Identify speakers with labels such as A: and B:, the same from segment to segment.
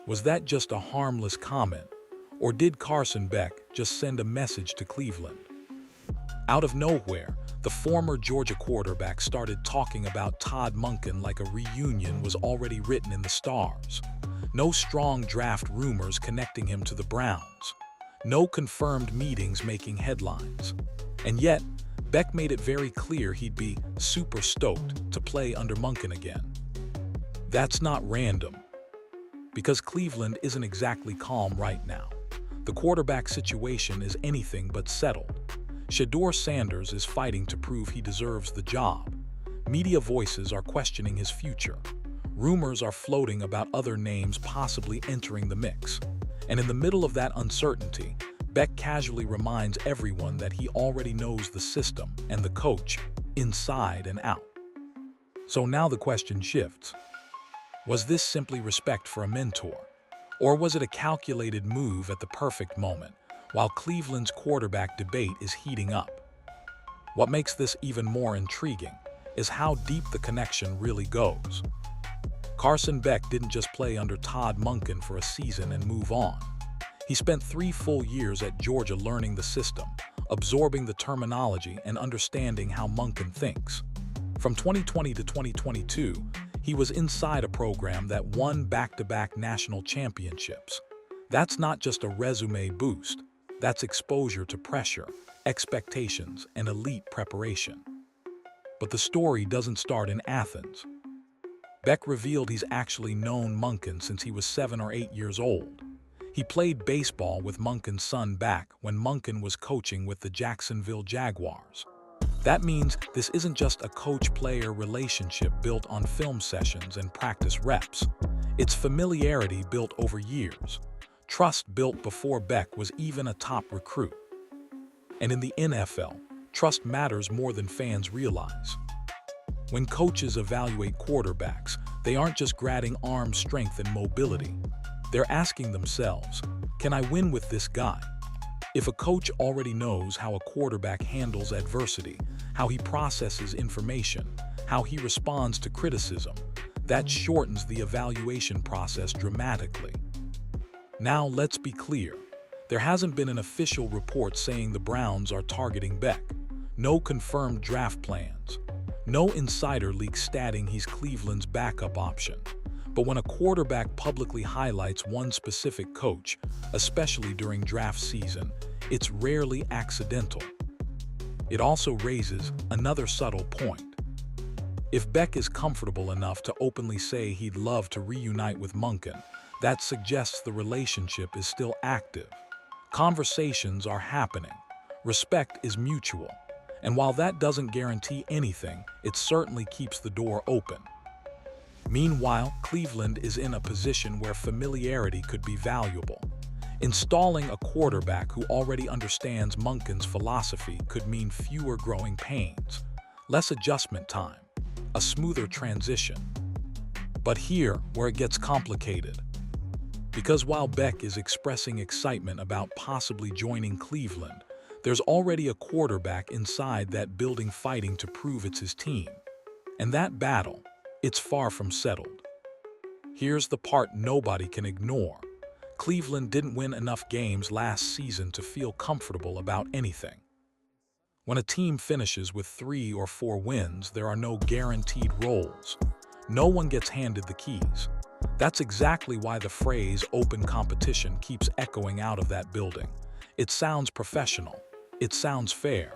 A: Was that just a harmless comment, or did Carson Beck just send a message to Cleveland? Out of nowhere, the former Georgia quarterback started talking about Todd Monken like a reunion was already written in the stars. No strong draft rumors connecting him to the Browns. No confirmed meetings making headlines. And yet, Beck made it very clear he'd be super stoked to play under Monken again. That's not random, because Cleveland isn't exactly calm right now. The quarterback situation is anything but settled. Shedeur Sanders is fighting to prove he deserves the job. Media voices are questioning his future. Rumors are floating about other names possibly entering the mix. And in the middle of that uncertainty, Beck casually reminds everyone that he already knows the system and the coach inside and out. So now the question shifts. Was this simply respect for a mentor? Or was it a calculated move at the perfect moment, while Cleveland's quarterback debate is heating up? What makes this even more intriguing is how deep the connection really goes. Carson Beck didn't just play under Todd Monken for a season and move on. He spent 3 full years at Georgia learning the system, absorbing the terminology and understanding how Monken thinks. From 2020 to 2022, he was inside a program that won back-to-back national championships. That's not just a resume boost. That's exposure to pressure, expectations, and elite preparation. But the story doesn't start in Athens. Beck revealed he's actually known Monken since he was 7 or 8 years old. He played baseball with Monken's son back when Monken was coaching with the Jacksonville Jaguars. That means this isn't just a coach-player relationship built on film sessions and practice reps. It's familiarity built over years. Trust built before Beck was even a top recruit. And in the NFL, trust matters more than fans realize. When coaches evaluate quarterbacks, they aren't just grading arm strength and mobility. They're asking themselves, can I win with this guy? If a coach already knows how a quarterback handles adversity, how he processes information, how he responds to criticism, that shortens the evaluation process dramatically. Now, let's be clear. There hasn't been an official report saying the Browns are targeting Beck. No confirmed draft plans. No insider leak stating he's Cleveland's backup option. But when a quarterback publicly highlights one specific coach, especially during draft season, it's rarely accidental. It also raises another subtle point. If Beck is comfortable enough to openly say he'd love to reunite with Monken, that suggests the relationship is still active. Conversations are happening. Respect is mutual. And while that doesn't guarantee anything, it certainly keeps the door open. Meanwhile, Cleveland is in a position where familiarity could be valuable. Installing a quarterback who already understands Monken's philosophy could mean fewer growing pains, less adjustment time, a smoother transition. But here, where it gets complicated. Because while Beck is expressing excitement about possibly joining Cleveland, there's already a quarterback inside that building fighting to prove it's his team. And that battle, it's far from settled. Here's the part nobody can ignore. Cleveland didn't win enough games last season to feel comfortable about anything. When a team finishes with 3 or 4 wins, there are no guaranteed roles. No one gets handed the keys. That's exactly why the phrase open competition keeps echoing out of that building. It sounds professional. It sounds fair.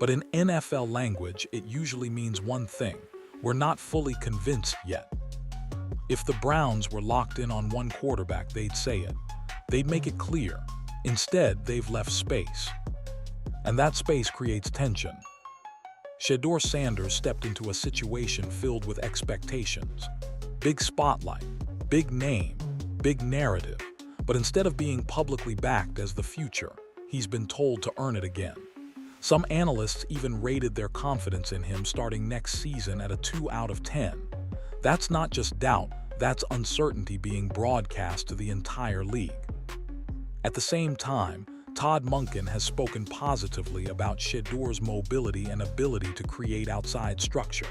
A: But in NFL language, it usually means one thing. We're not fully convinced yet. If the Browns were locked in on one quarterback, they'd say it. They'd make it clear. Instead, they've left space. And that space creates tension. Shedeur Sanders stepped into a situation filled with expectations. Big spotlight, big name, big narrative. But instead of being publicly backed as the future, he's been told to earn it again. Some analysts even rated their confidence in him starting next season at a 2 out of 10. That's not just doubt, that's uncertainty being broadcast to the entire league. At the same time, Todd Monken has spoken positively about Shedeur's mobility and ability to create outside structure.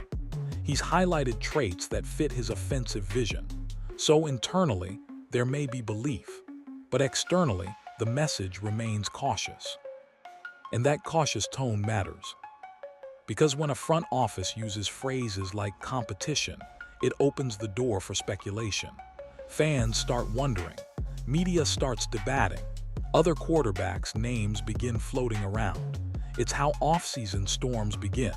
A: He's highlighted traits that fit his offensive vision. So internally, there may be belief, but externally, the message remains cautious. And that cautious tone matters. Because when a front office uses phrases like competition, it opens the door for speculation. Fans start wondering. Media starts debating. Other quarterbacks' names begin floating around. It's how off-season storms begin.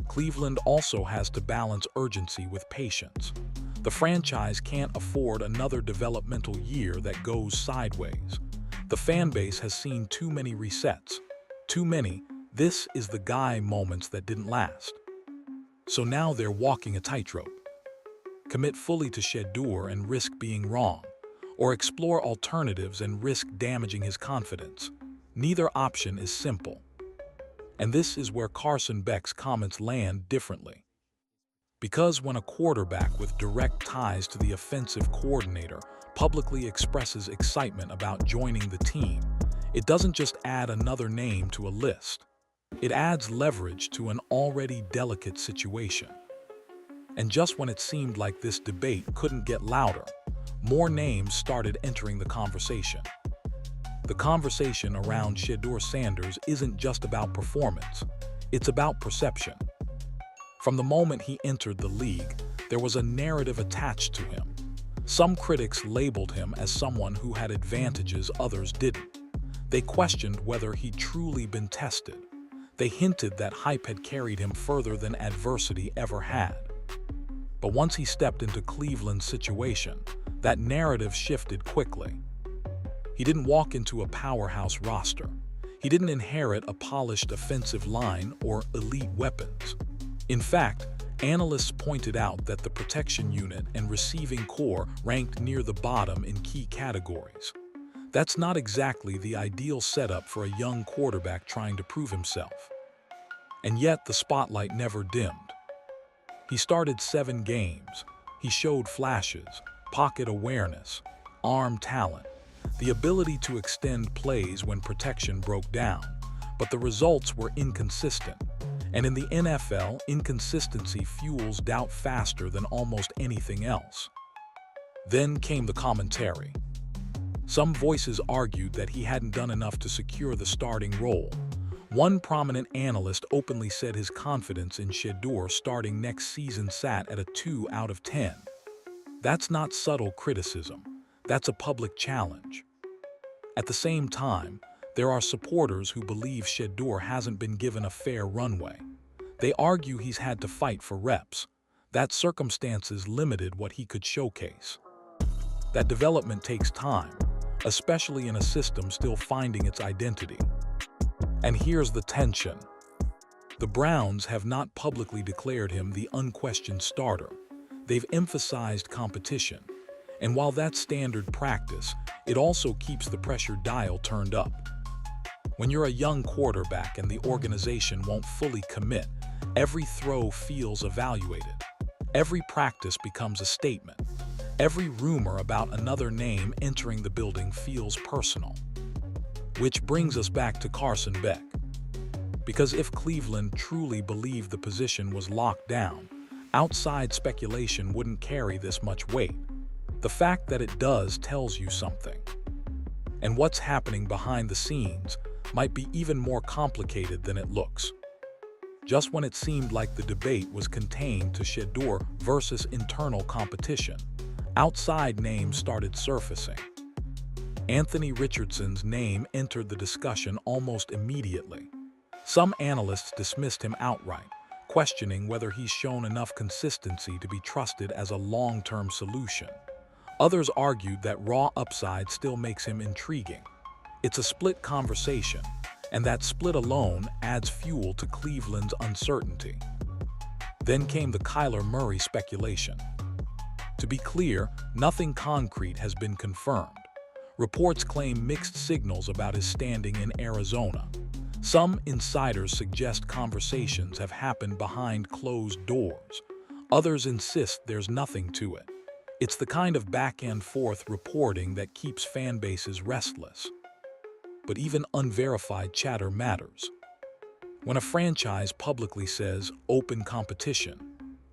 A: Cleveland also has to balance urgency with patience. The franchise can't afford another developmental year that goes sideways. The fan base has seen too many resets. Too many "this is the guy" moments that didn't last. So now they're walking a tightrope. Commit fully to Shedeur and risk being wrong, or explore alternatives and risk damaging his confidence. Neither option is simple. And this is where Carson Beck's comments land differently. Because when a quarterback with direct ties to the offensive coordinator publicly expresses excitement about joining the team, it doesn't just add another name to a list. It adds leverage to an already delicate situation. And just when it seemed like this debate couldn't get louder, more names started entering the conversation. The conversation around Shedeur Sanders isn't just about performance, it's about perception. From the moment he entered the league, there was a narrative attached to him. Some critics labeled him as someone who had advantages others didn't. They questioned whether he'd truly been tested. They hinted that hype had carried him further than adversity ever had. But once he stepped into Cleveland's situation, that narrative shifted quickly. He didn't walk into a powerhouse roster. He didn't inherit a polished offensive line or elite weapons. In fact, analysts pointed out that the protection unit and receiving core ranked near the bottom in key categories. That's not exactly the ideal setup for a young quarterback trying to prove himself. And yet the spotlight never dimmed. He started 7 games. He showed flashes, pocket awareness, arm talent, the ability to extend plays when protection broke down, but the results were inconsistent. And in the NFL, inconsistency fuels doubt faster than almost anything else. Then came the commentary. Some voices argued that he hadn't done enough to secure the starting role. One prominent analyst openly said his confidence in Shedeur starting next season sat at a 2 out of 10. That's not subtle criticism. That's a public challenge. At the same time, there are supporters who believe Shedeur hasn't been given a fair runway. They argue he's had to fight for reps, that circumstances limited what he could showcase. That development takes time, especially in a system still finding its identity. And here's the tension. The Browns have not publicly declared him the unquestioned starter. They've emphasized competition. And while that's standard practice, it also keeps the pressure dial turned up. When you're a young quarterback and the organization won't fully commit, every throw feels evaluated. Every practice becomes a statement. Every rumor about another name entering the building feels personal. Which brings us back to Carson Beck. Because if Cleveland truly believed the position was locked down, outside speculation wouldn't carry this much weight. The fact that it does tells you something. And what's happening behind the scenes might be even more complicated than it looks. Just when it seemed like the debate was contained to Shedeur versus internal competition, outside names started surfacing. Anthony Richardson's name entered the discussion almost immediately. Some analysts dismissed him outright, questioning whether he's shown enough consistency to be trusted as a long-term solution. Others argued that raw upside still makes him intriguing. It's a split conversation, and that split alone adds fuel to Cleveland's uncertainty. Then came the Kyler Murray speculation. To be clear, nothing concrete has been confirmed. Reports claim mixed signals about his standing in Arizona. Some insiders suggest conversations have happened behind closed doors. Others insist there's nothing to it. It's the kind of back-and-forth reporting that keeps fan bases restless. But even unverified chatter matters. When a franchise publicly says open competition,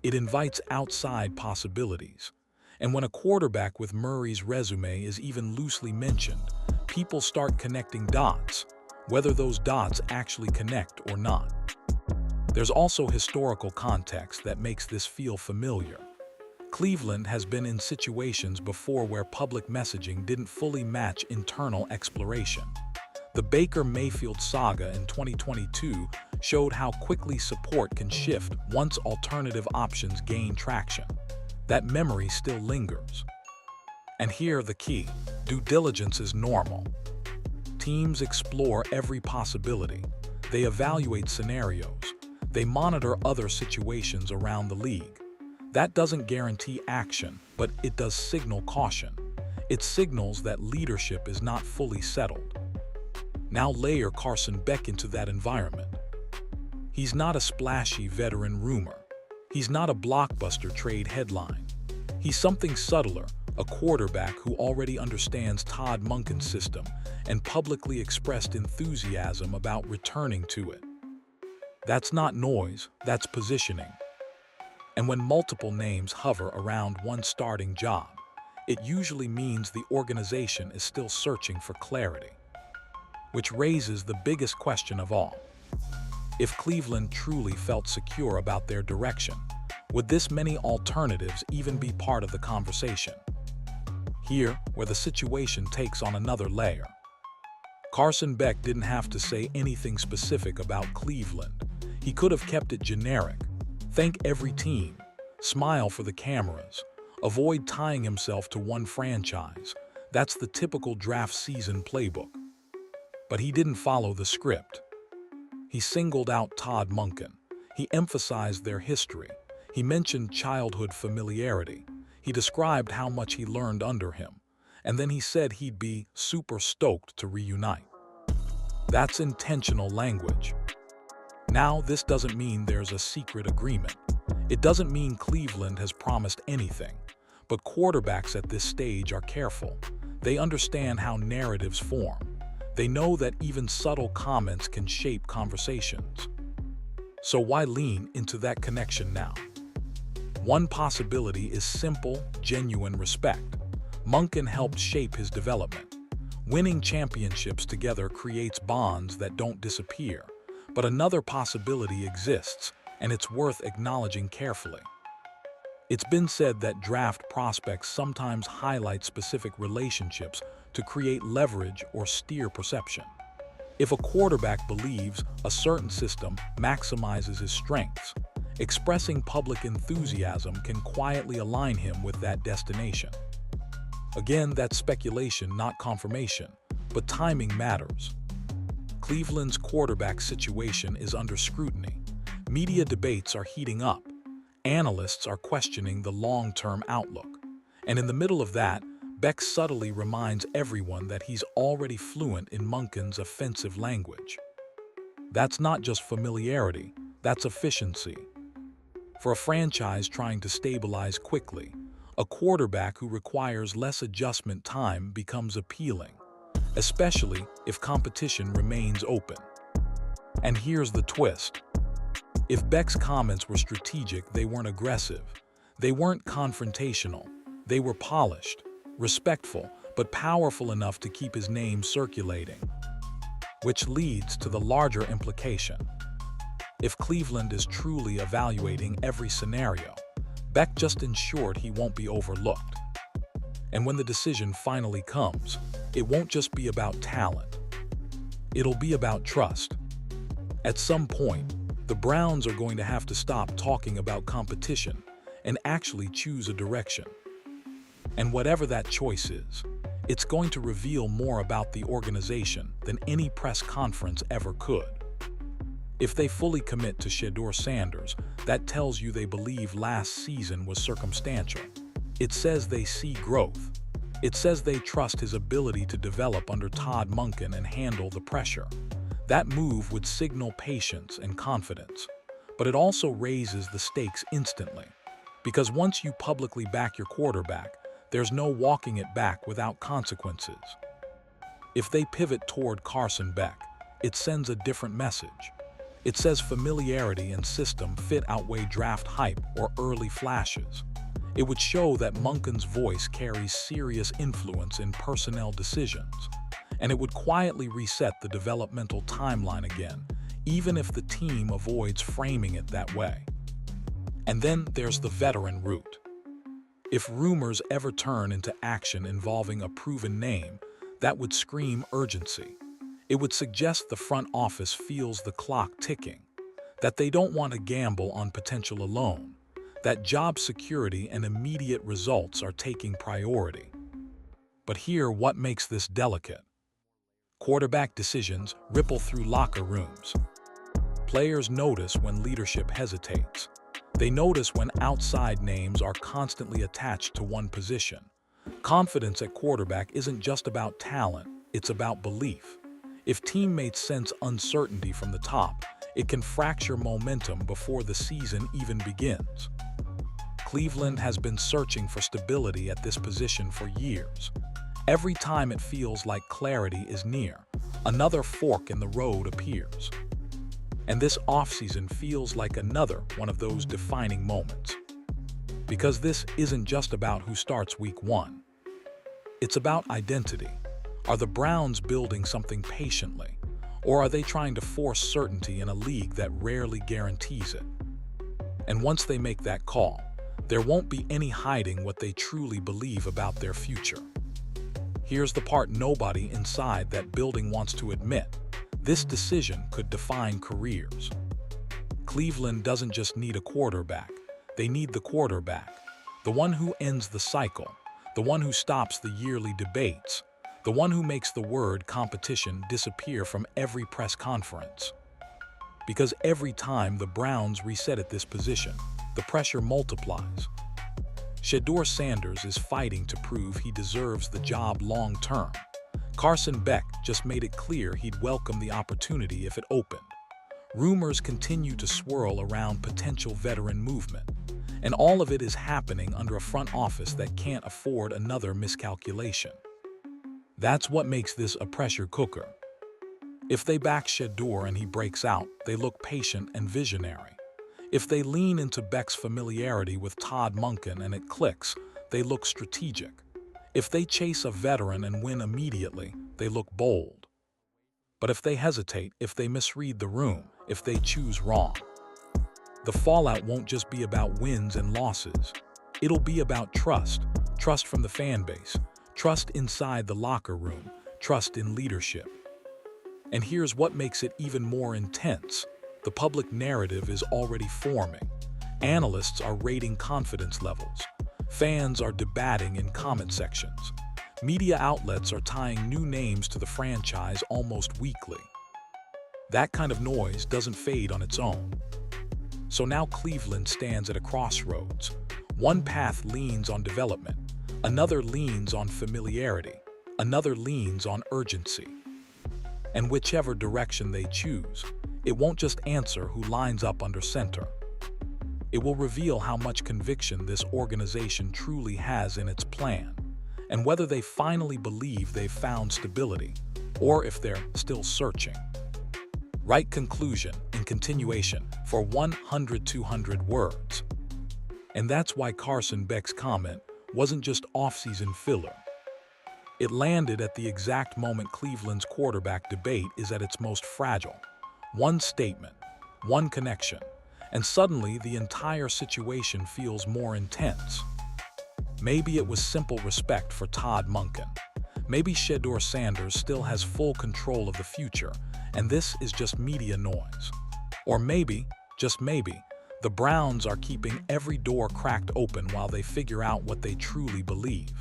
A: it invites outside possibilities. And when a quarterback with Murray's resume is even loosely mentioned, people start connecting dots, whether those dots actually connect or not. There's also historical context that makes this feel familiar. Cleveland has been in situations before where public messaging didn't fully match internal exploration. The Baker Mayfield saga in 2022 showed how quickly support can shift once alternative options gain traction. That memory still lingers. And here the key: due diligence is normal. Teams explore every possibility. They evaluate scenarios. They monitor other situations around the league. That doesn't guarantee action, but it does signal caution. It signals that leadership is not fully settled. Now layer Carson Beck into that environment. He's not a splashy veteran rumor. He's not a blockbuster trade headline. He's something subtler, a quarterback who already understands Todd Monken's system and publicly expressed enthusiasm about returning to it. That's not noise, that's positioning. And when multiple names hover around one starting job, it usually means the organization is still searching for clarity. Which raises the biggest question of all. If Cleveland truly felt secure about their direction, would this many alternatives even be part of the conversation? Here, where the situation takes on another layer. Carson Beck didn't have to say anything specific about Cleveland. He could have kept it generic. Thank every team. Smile for the cameras. Avoid tying himself to one franchise. That's the typical draft season playbook. But he didn't follow the script. He singled out Todd Monken. He emphasized their history. He mentioned childhood familiarity. He described how much he learned under him. And then he said he'd be super stoked to reunite. That's intentional language. Now, this doesn't mean there's a secret agreement. It doesn't mean Cleveland has promised anything. But quarterbacks at this stage are careful. They understand how narratives form. They know that even subtle comments can shape conversations. So why lean into that connection now? One possibility is simple, genuine respect. Monken helped shape his development. Winning championships together creates bonds that don't disappear. But another possibility exists, and it's worth acknowledging carefully. It's been said that draft prospects sometimes highlight specific relationships to create leverage or steer perception. If a quarterback believes a certain system maximizes his strengths, expressing public enthusiasm can quietly align him with that destination. Again, that's speculation, not confirmation, but timing matters. Cleveland's quarterback situation is under scrutiny. Media debates are heating up. Analysts are questioning the long-term outlook. And in the middle of that, Beck subtly reminds everyone that he's already fluent in Monken's offensive language. That's not just familiarity, that's efficiency. For a franchise trying to stabilize quickly, a quarterback who requires less adjustment time becomes appealing, especially if competition remains open. And here's the twist. If Beck's comments were strategic, they weren't aggressive. They weren't confrontational. They were polished, respectful, but powerful enough to keep his name circulating. Which leads to the larger implication. If Cleveland is truly evaluating every scenario, Beck just ensured he won't be overlooked. And when the decision finally comes, it won't just be about talent. It'll be about trust. At some point, the Browns are going to have to stop talking about competition and actually choose a direction. And whatever that choice is, it's going to reveal more about the organization than any press conference ever could. If they fully commit to Shedeur Sanders, that tells you they believe last season was circumstantial. It says they see growth. It says they trust his ability to develop under Todd Monken and handle the pressure. That move would signal patience and confidence. But it also raises the stakes instantly. Because once you publicly back your quarterback, there's no walking it back without consequences. If they pivot toward Carson Beck, it sends a different message. It says familiarity and system fit outweigh draft hype or early flashes. It would show that Monken's voice carries serious influence in personnel decisions, and it would quietly reset the developmental timeline again, even if the team avoids framing it that way. And then there's the veteran route. If rumors ever turn into action involving a proven name, that would scream urgency. It would suggest the front office feels the clock ticking, that they don't want to gamble on potential alone, that job security and immediate results are taking priority. But here, what makes this delicate? Quarterback decisions ripple through locker rooms. Players notice when leadership hesitates. They notice when outside names are constantly attached to one position. Confidence at quarterback isn't just about talent, it's about belief. If teammates sense uncertainty from the top, it can fracture momentum before the season even begins. Cleveland has been searching for stability at this position for years. Every time it feels like clarity is near, another fork in the road appears. And this offseason feels like another one of those defining moments. Because this isn't just about who starts week 1. It's about identity. Are the Browns building something patiently, or are they trying to force certainty in a league that rarely guarantees it? And once they make that call, there won't be any hiding what they truly believe about their future. Here's the part nobody inside that building wants to admit. This decision could define careers. Cleveland doesn't just need a quarterback, they need the quarterback, the one who ends the cycle, the one who stops the yearly debates, the one who makes the word competition disappear from every press conference. Because every time the Browns reset at this position, the pressure multiplies. Shedeur Sanders is fighting to prove he deserves the job long term. Carson Beck just made it clear he'd welcome the opportunity if it opened. Rumors continue to swirl around potential veteran movement, and all of it is happening under a front office that can't afford another miscalculation. That's what makes this a pressure cooker. If they back Shedeur and he breaks out, they look patient and visionary. If they lean into Beck's familiarity with Todd Monken and it clicks, they look strategic. If they chase a veteran and win immediately, they look bold. But if they hesitate, if they misread the room, if they choose wrong, the fallout won't just be about wins and losses. It'll be about trust, trust from the fan base, trust inside the locker room, trust in leadership. And here's what makes it even more intense. The public narrative is already forming. Analysts are rating confidence levels. Fans are debating in comment sections. Media outlets are tying new names to the franchise almost weekly. That kind of noise doesn't fade on its own. So now Cleveland stands at a crossroads. One path leans on development, another leans on familiarity, another leans on urgency. And whichever direction they choose, it won't just answer who lines up under center. It will reveal how much conviction this organization truly has in its plan, and whether they finally believe they've found stability, or if they're still searching. Write conclusion and continuation for 100-200 words. And that's why Carson Beck's comment wasn't just off-season filler. It landed at the exact moment Cleveland's quarterback debate is at its most fragile. One statement, one connection, and suddenly the entire situation feels more intense. Maybe it was simple respect for Todd Monken. Maybe Shedeur Sanders still has full control of the future, and this is just media noise. Or maybe, just maybe, the Browns are keeping every door cracked open while they figure out what they truly believe.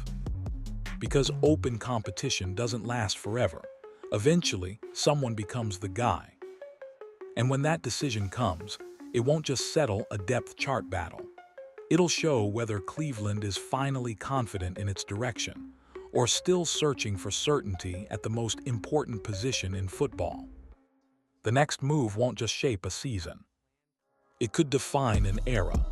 A: Because open competition doesn't last forever. Eventually, someone becomes the guy. And when that decision comes, it won't just settle a depth chart battle. It'll show whether Cleveland is finally confident in its direction, or still searching for certainty at the most important position in football. The next move won't just shape a season. It could define an era.